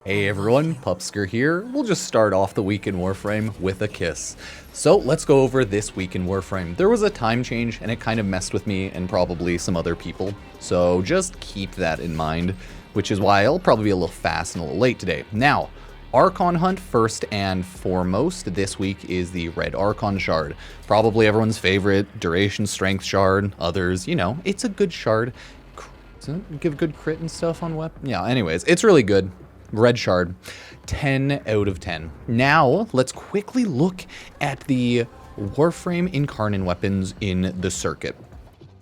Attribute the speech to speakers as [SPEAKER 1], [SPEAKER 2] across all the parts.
[SPEAKER 1] Hey everyone, Pupsker here. We'll just start off the week in Warframe with a kiss. So let's go over this week in Warframe. There was a time change and it kind of messed with me and probably some other people. So just keep that in mind, which is why I'll probably be a little fast and a little late today. Now, Archon Hunt first and foremost this week is the Red Archon Shard. Probably everyone's favorite duration strength shard. Others, you know, it's a good shard. Doesn't it give good crit and stuff on weapon? Yeah, anyways, it's really good. Red Shard, 10 out of 10. Now, let's quickly look at the Warframe Incarnon weapons in the circuit.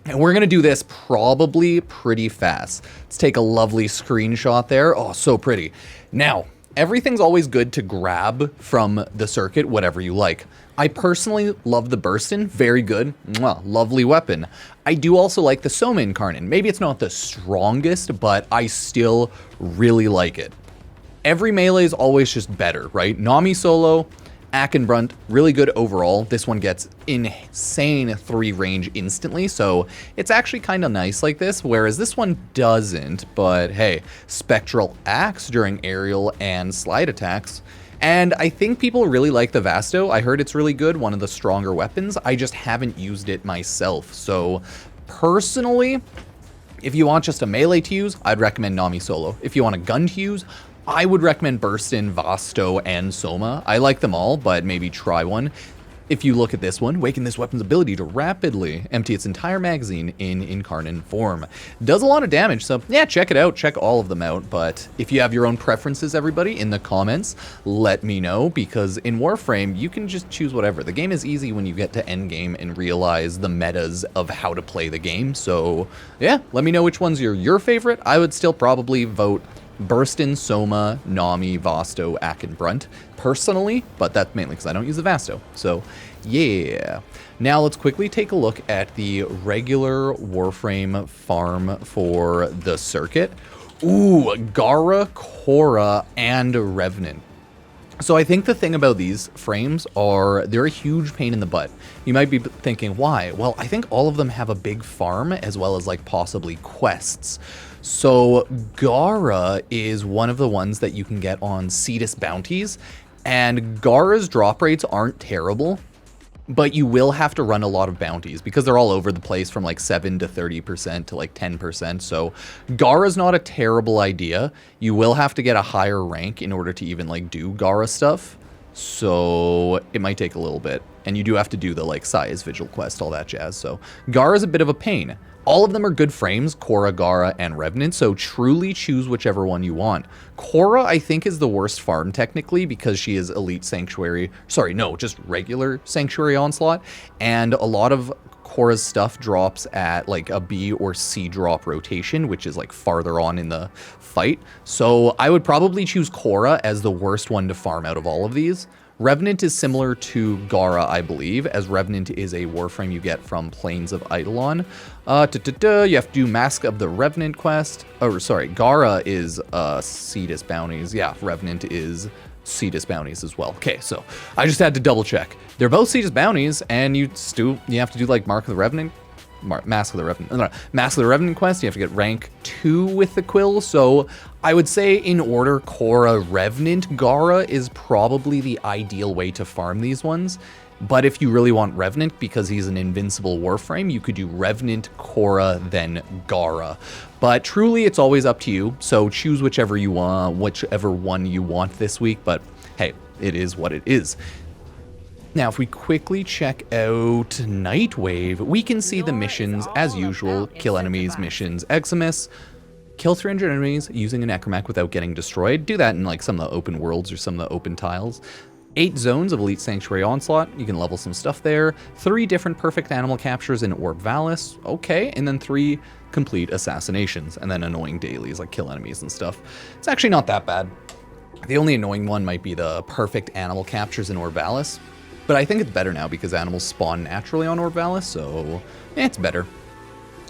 [SPEAKER 1] And we're going to do this probably pretty fast. Let's take a lovely screenshot there. Oh, so pretty. Now, everything's always good to grab from the circuit, whatever you like. I personally love the Burstin, very good, mwah, lovely weapon. I do also like the Soma Incarnon. Maybe it's not the strongest, but I still really like it. Every melee is always just better, right? Nami solo, Acrithis, really good overall. This one gets insane 3 range instantly, so it's actually kind of nice like this, whereas this one doesn't, but hey, Spectral Axe during aerial and slide attacks. And I think people really like the Vasto. I heard it's really good, one of the stronger weapons. I just haven't used it myself, so personally, if you want just a melee to use, I'd recommend Nami solo. If you want a gun to use, I would recommend Burstin, Vasto, and Soma. I like them all, but maybe try one. If you look at this one, waken this weapon's ability to rapidly empty its entire magazine in Incarnon form. Does a lot of damage, so yeah, check it out. Check all of them out. But if you have your own preferences, everybody, in the comments, let me know, because in Warframe, you can just choose whatever. The game is easy when you get to endgame and realize the metas of how to play the game. So yeah, let me know which one's your favorite. I would still probably vote Burstin, Soma, Nami, Vasto, Acrithis personally, but that's mainly because I don't use the Vasto. So yeah. Now let's quickly take a look at the regular Warframe farm for the circuit. Ooh, Gara, Korra, and Revenant. So I think the thing about these frames are they're a huge pain in the butt. You might be thinking, why? Well, I think all of them have a big farm as well as like possibly quests. So Gara is one of the ones that you can get on Cetus bounties, and Gara's drop rates aren't terrible, but you will have to run a lot of bounties because they're all over the place from like 7 to 30% to like 10%. So Gara's not a terrible idea. You will have to get a higher rank in order to even like do Gara stuff. So it might take a little bit. And you do have to do the like Saya's Vigil quest, all that jazz. So Gara's a bit of a pain. All of them are good frames, Korra, Gara, and Revenant, so truly choose whichever one you want. Korra, I think, is the worst farm technically because she is Elite Sanctuary. Sorry, no, just regular Sanctuary Onslaught. And a lot of Korra's stuff drops at like a B or C drop rotation, which is like farther on in the fight. So I would probably choose Korra as the worst one to farm out of all of these. Revenant is similar to Gara, I believe, as Revenant is a Warframe you get from Plains of Eidolon. You have to do Mask of the Revenant quest. Oh, sorry, Gara is Cetus bounties. Yeah, Revenant is Cetus bounties as well. Okay, so I just had to double check. They're both Cetus bounties, and you have to do like Mask of the Revenant quest. You have to get rank 2 with the quill. So I would say in order, Korra, Revenant, Gara is probably the ideal way to farm these ones. But if you really want Revenant because he's an invincible Warframe, you could do Revenant, Korra, then Gara. But truly, it's always up to you. So choose whichever you want, whichever one you want this week. But hey, it is what it is. Now, if we quickly check out Nightwave, we can see the missions as usual. Kill enemies, missions, Eximus. Kill 300 enemies using a Necromech without getting destroyed. Do that in like some of the open worlds or some of the open tiles. 8 zones of Elite Sanctuary Onslaught. You can level some stuff there. 3 different perfect animal captures in Orb Valis. Okay, and then 3 complete assassinations. And then annoying dailies like kill enemies and stuff. It's actually not that bad. The only annoying one might be the perfect animal captures in Orb Valis. But I think it's better now because animals spawn naturally on Orb Valis, so it's better.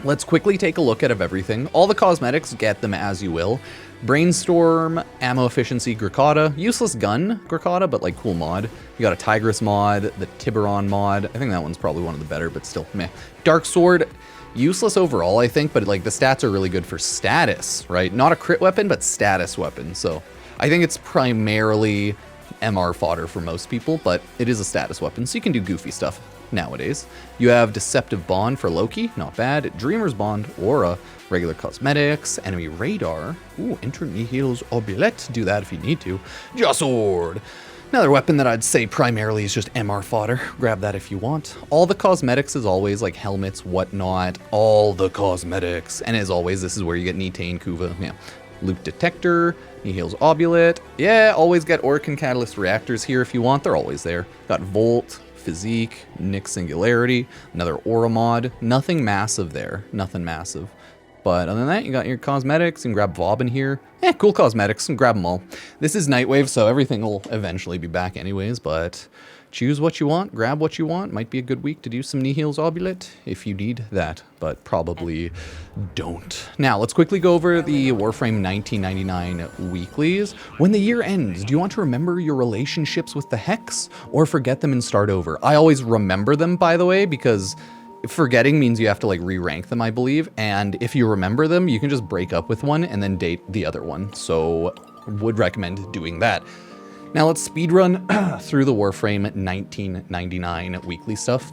[SPEAKER 1] Let's quickly take a look at everything. All the cosmetics, get them as you will. Brainstorm, ammo efficiency, Grikata. Useless gun, Grikata, but like cool mod. You got a Tigress mod, the Tiburon mod. I think that one's probably one of the better, but still meh. Dark Sword, useless overall, I think, but like the stats are really good for status, right? Not a crit weapon, but status weapon. So I think it's primarily MR fodder for most people, but it is a status weapon, so you can do goofy stuff nowadays. You have Deceptive Bond for Loki, not bad. Dreamer's Bond, Aura, regular cosmetics, enemy radar. Ooh, Inter Nihil's Obulette, do that if you need to. Sword. Another weapon that I'd say primarily is just MR fodder. Grab that if you want. All the cosmetics as always, like helmets, whatnot, all the cosmetics. And as always, this is where you get Nitane, Kuva, yeah. Loot Detector, Nihil's Obulette. Yeah, always get Orkan Catalyst Reactors here if you want, they're always there. Got Volt, Physique, Nyx Singularity, another Aura mod. Nothing massive there, nothing massive. But other than that, you got your cosmetics, and grab Vob in here. Cool cosmetics, and grab them all. This is Nightwave, so everything will eventually be back anyways, but choose what you want, grab what you want. Might be a good week to do some Nihil's Obulette if you need that, but probably don't. Now, let's quickly go over the Warframe 1999 weeklies. When the year ends, do you want to remember your relationships with the Hex, or forget them and start over? I always remember them, by the way, because forgetting means you have to like re-rank them, I believe, and if you remember them, you can just break up with one and then date the other one, so would recommend doing that. Now let's speedrun through the Warframe 1999 weekly stuff.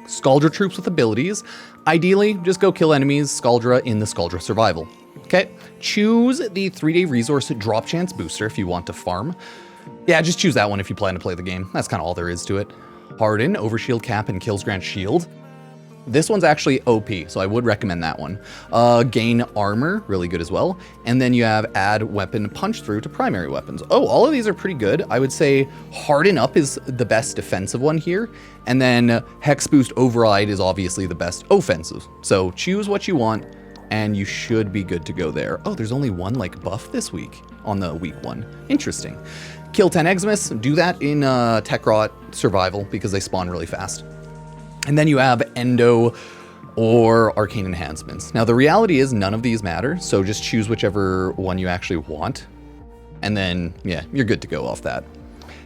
[SPEAKER 1] Skaldra troops with abilities. Ideally, just go kill enemies, Skaldra in the Skaldra survival. Okay, choose the 3-day resource drop chance booster if you want to farm. Yeah, just choose that one if you plan to play the game. That's kind of all there is to it. Harden, Overshield Cap, and Kills Grant Shield. This one's actually OP, so I would recommend that one. Gain Armor, really good as well. And then you have Add Weapon Punch Through to primary weapons. Oh, all of these are pretty good. I would say Harden Up is the best defensive one here. And then Hex Boost Override is obviously the best offensive. So choose what you want, and you should be good to go there. Oh, there's only one like buff this week on the week 1. Interesting. Kill 10 Eximus, do that in Tekrot Survival because they spawn really fast. And then you have Endo or Arcane Enhancements. Now the reality is none of these matter, so just choose whichever one you actually want. And then, yeah, you're good to go off that.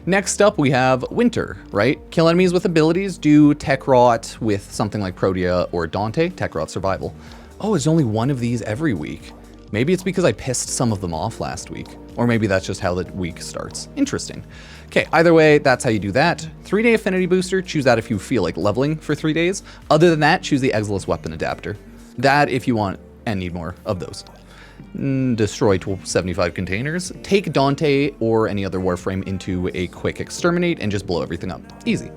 [SPEAKER 1] Next up, we have Winter, right? Kill enemies with abilities, do Tekrot with something like Protea or Dante, Tekrot Survival. Oh, there's only one of these every week. Maybe it's because I pissed some of them off last week. Or maybe that's just how the week starts. Interesting. Okay, either way, that's how you do that. 3-day affinity booster, choose that if you feel like leveling for 3 days. Other than that, choose the Exilus weapon adapter. That if you want and need more of those. Destroy 75 containers. Take Dante or any other Warframe into a quick exterminate and just blow everything up. Easy.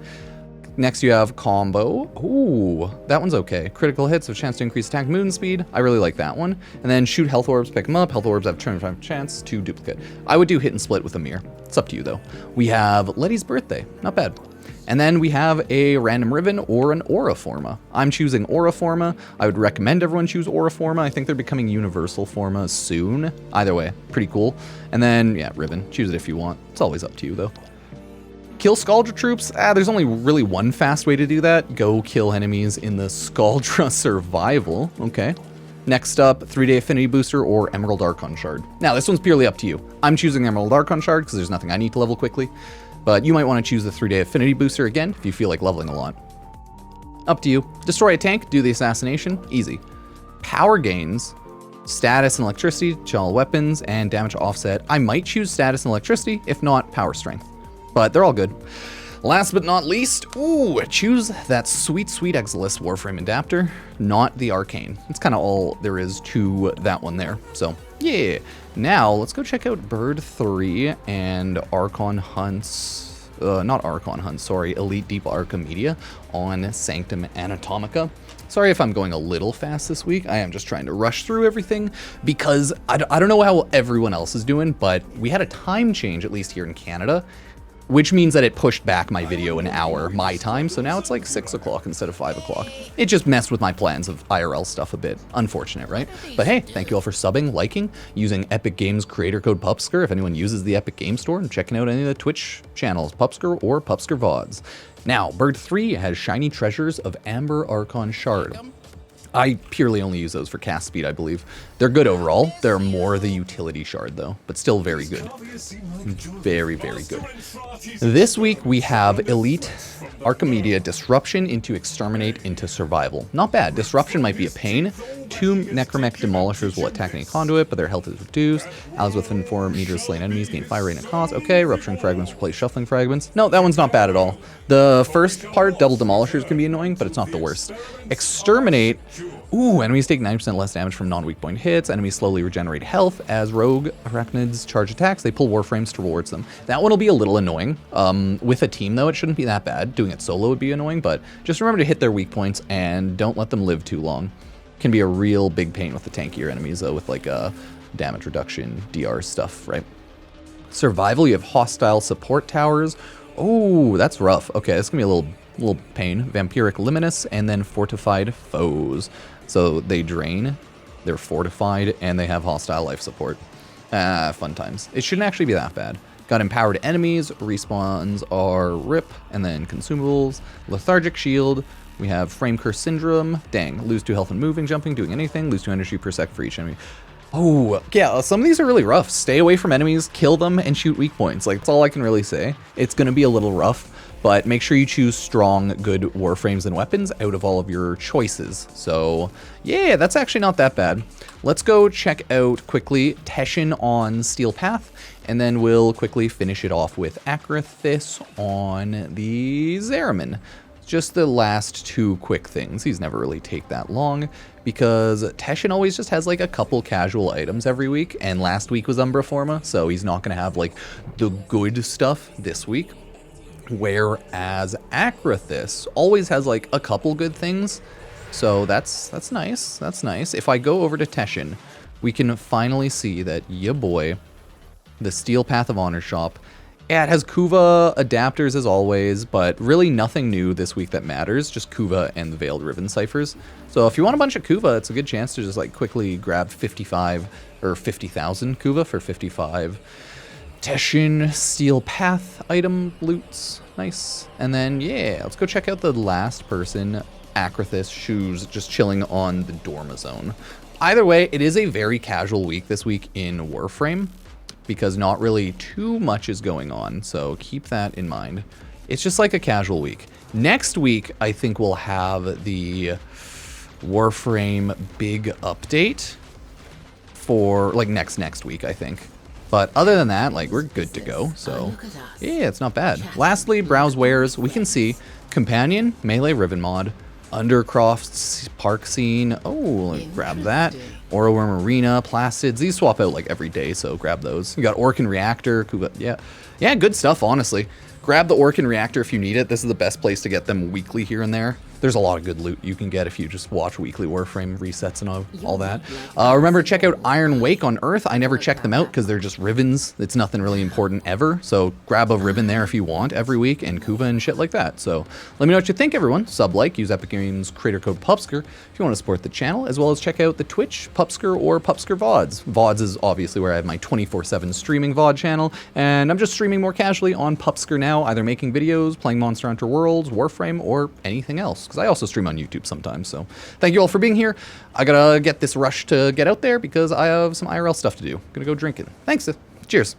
[SPEAKER 1] Next you have Combo. Ooh, that one's okay. Critical hits have a chance to increase attack movement speed. I really like that one. And then shoot health orbs, pick them up. Health orbs have 25 chance to duplicate. I would do hit and split with Amir. It's up to you though. We have Letty's Birthday. Not bad. And then we have a random Riven or an Aura Forma. I'm choosing Aura Forma. I would recommend everyone choose Aura Forma. I think they're becoming Universal Forma soon. Either way, pretty cool. And then, yeah, Riven. Choose it if you want. It's always up to you though. Kill Skaldra troops? There's only really one fast way to do that. Go kill enemies in the Skaldra Survival. Okay. Next up, 3-day Affinity Booster or Emerald Archon Shard. Now, this one's purely up to you. I'm choosing Emerald Archon Shard because there's nothing I need to level quickly. But you might want to choose the 3-day Affinity Booster again if you feel like leveling a lot. Up to you. Destroy a tank, do the assassination. Easy. Power gains, status and electricity, to all weapons, and damage offset. I might choose status and electricity, if not power strength. But they're all good. Last but not least, ooh, choose that sweet, sweet Exilus Warframe adapter, not the Arcane. That's kind of all there is to that one there. So, yeah. Now, let's go check out Bird 3 and Archon Hunt's, not Archon Hunt, sorry, Elite Deep Archimedea on Sanctum Anatomica. Sorry if I'm going a little fast this week. I am just trying to rush through everything because I don't know how everyone else is doing, but we had a time change, at least here in Canada, which means that it pushed back my video an hour my time, so now it's like 6 o'clock instead of 5 o'clock. It just messed with my plans of IRL stuff a bit. Unfortunate, right? But hey, thank you all for subbing, liking, using Epic Games creator code Pupsker if anyone uses the Epic Games Store, and checking out any of the Twitch channels, Pupsker or Pupsker VODs. Now, Bird 3 has Shiny Treasures of Amber Archon Shard. I purely only use those for cast speed, I believe. They're good overall. They're more the utility shard, though, but still very good. Very, very good. This week, we have Elite Archimedea Disruption into Exterminate into Survival. Not bad. Disruption might be a pain. 2 Necromech Demolishers will attack any conduit, but their health is reduced. Allies within 4 meters slain enemies gain fire rate and cost. Okay, Rupturing Fragments replace Shuffling Fragments. No, that one's not bad at all. The first part, Double Demolishers, can be annoying, but it's not the worst. Exterminate. Ooh, enemies take 9% less damage from non-weak point hits. Enemies slowly regenerate health. As rogue arachnids charge attacks, they pull Warframes towards them. That one will be a little annoying. With a team, though, it shouldn't be that bad. Doing it solo would be annoying, but just remember to hit their weak points and don't let them live too long. Can be a real big pain with the tankier enemies, though, with like damage reduction, DR stuff, right? Survival, you have hostile support towers. Oh, that's rough. Okay, this is gonna be a little pain. Vampiric Liminus and then Fortified Foes. So they drain, they're fortified, and they have hostile life support. Fun times. It shouldn't actually be that bad. Got empowered enemies, respawns are RIP, and then consumables, lethargic shield. We have frame curse syndrome. Dang, lose 2 health and moving, jumping, doing anything, lose 2 energy per sec for each enemy. Oh, yeah, some of these are really rough. Stay away from enemies, kill them, and shoot weak points. Like, that's all I can really say. It's gonna be a little rough, but make sure you choose strong, good Warframes and weapons out of all of your choices. So, yeah, that's actually not that bad. Let's go check out quickly Teshin on Steel Path, and then we'll quickly finish it off with Acrithis on the Zeraman. Just the last 2 quick things. These never really take that long because Teshin always just has like a couple casual items every week, and last week was Umbra Forma, so he's not going to have like the good stuff this week. Whereas Acrithis always has like a couple good things, so that's nice. That's nice. If I go over to Teshin, we can finally see that boy, the Steel Path of Honor shop. Yeah, it has Kuva adapters as always, but really nothing new this week that matters, just Kuva and the Veiled Ribbon ciphers. So if you want a bunch of Kuva, it's a good chance to just like quickly grab 55 or 50,000 Kuva for 55 Teshin Steel Path item loots. Nice. And then, yeah, let's go check out the last person, Acrithis, shoes, just chilling on the Dorma Zone. Either way, it is a very casual week this week in Warframe, because not really too much is going on, so keep that in mind. It's just like a casual week. Next week, I think we'll have the Warframe big update for, like, next week, I think. But other than that, like, we're good to go, so yeah, it's not bad. Lastly, browse wares. We can see Companion, Melee Ribbon mod, Undercroft's Park Scene. Oh, like, grab that. Auraworm Arena, Plastids. These swap out like every day, so grab those. You got Orkin Reactor, Kuba. Yeah, good stuff, honestly. Grab the Orkin Reactor if you need it. This is the best place to get them weekly here and there. There's a lot of good loot you can get if you just watch weekly Warframe resets and all that. Remember, check out Iron Wake on Earth. I never check them out because they're just ribbons. It's nothing really important ever. So grab a ribbon there if you want every week, and Kuva and shit like that. So let me know what you think, everyone. Sub, like, use Epic Games creator code Pupsker if you want to support the channel, as well as check out the Twitch, Pupsker or Pupsker VODs. VODs is obviously where I have my 24/7 streaming VOD channel, and I'm just streaming more casually on Pupsker now, either making videos, playing Monster Hunter Worlds, Warframe, or anything else. Because I also stream on YouTube sometimes, so thank you all for being here. I gotta get this rush to get out there because I have some IRL stuff to do. Gonna go drinking. Thanks. Cheers.